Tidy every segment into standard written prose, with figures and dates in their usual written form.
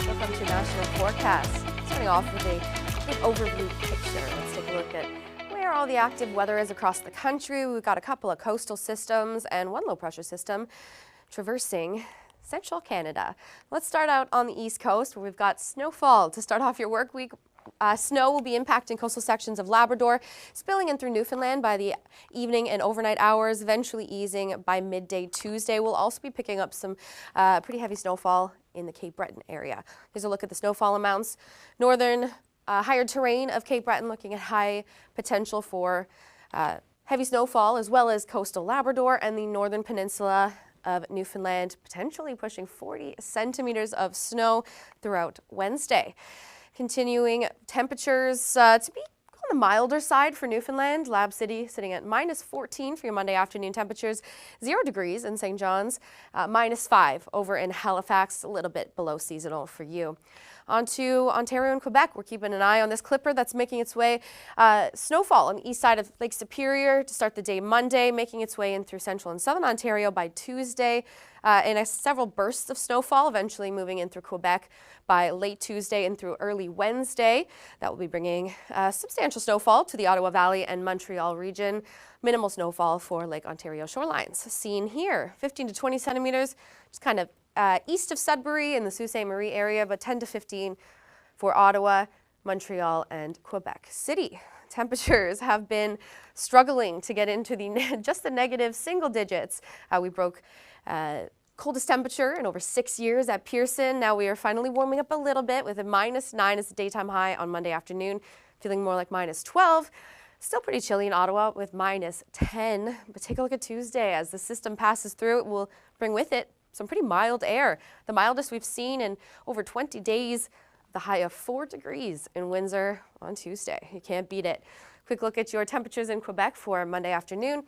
Welcome to National Forecast. Starting off with a big overview picture. Let's take a look at where all the active weather is across the country. We've got a couple of coastal systems and one low pressure system traversing central Canada. Let's start out on the east coast where we've got snowfall to start off your work week. Snow will be impacting coastal sections of Labrador, spilling in through Newfoundland by the evening and overnight hours, eventually easing by midday Tuesday. We'll also be picking up some pretty heavy snowfall in the Cape Breton area. Here's a look at the snowfall amounts. Northern higher terrain of Cape Breton looking at high potential for heavy snowfall, as well as coastal Labrador and the northern peninsula of Newfoundland, potentially pushing 40 centimeters of snow throughout Wednesday. Continuing temperatures to be on the milder side for Newfoundland. Lab City sitting at -14 for your Monday afternoon temperatures, 0 degrees in St. John's, -5 over in Halifax, a little bit below seasonal for you. On to Ontario and Quebec. We're keeping an eye on this clipper that's making its way. Snowfall on the east side of Lake Superior to start the day Monday, making its way in through central and southern Ontario by Tuesday. And several bursts of snowfall, eventually moving in through Quebec by late Tuesday and through early Wednesday. That will be bringing substantial snowfall to the Ottawa Valley and Montreal region. Minimal snowfall for Lake Ontario shorelines. Seen here, 15 to 20 centimeters, just kind of east of Sudbury in the Sault Ste. Marie area, but 10 to 15 for Ottawa, Montreal, and Quebec City. Temperatures have been struggling to get into just the negative single digits. We broke coldest temperature in over 6 years at Pearson. Now we are finally warming up a little bit with a -9 as the daytime high on Monday afternoon, feeling more like -12. Still pretty chilly in Ottawa with -10. But take a look at Tuesday. As the system passes through, it will bring with it some pretty mild air. The mildest we've seen in over 20 days. The high of 4 degrees in Windsor on Tuesday. You can't beat it. Quick look at your temperatures in Quebec for Monday afternoon.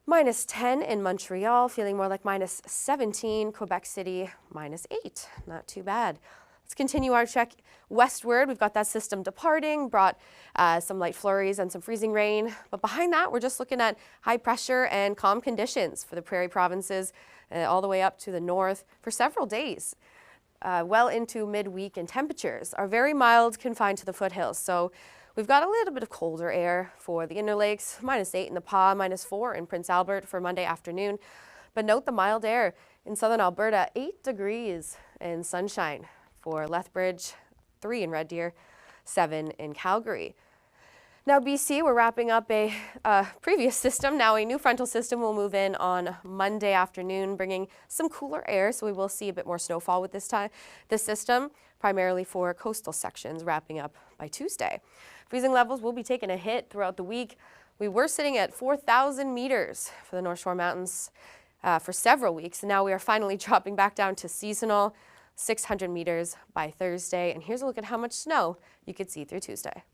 -10 in Montreal, feeling more like -17. Quebec City, -8. Not too bad. Let's continue our check westward. We've got that system departing, brought some light flurries and some freezing rain. But behind that, we're just looking at high pressure and calm conditions for the prairie provinces all the way up to the north for several days. Well into midweek, and temperatures are very mild, confined to the foothills. So we've got a little bit of colder air for the Inner Lakes, -8 in the Pas, -4 in Prince Albert for Monday afternoon. But note the mild air in southern Alberta, 8 degrees and sunshine for Lethbridge, 3 in Red Deer, 7 in Calgary. Now BC, we're wrapping up a previous system. Now a new frontal system will move in on Monday afternoon, bringing some cooler air, so we will see a bit more snowfall with this system, primarily for coastal sections, wrapping up by Tuesday. Freezing levels will be taking a hit throughout the week. We were sitting at 4,000 meters for the North Shore Mountains for several weeks, and now we are finally dropping back down to seasonal 600 meters by Thursday. And here's a look at how much snow you could see through Tuesday.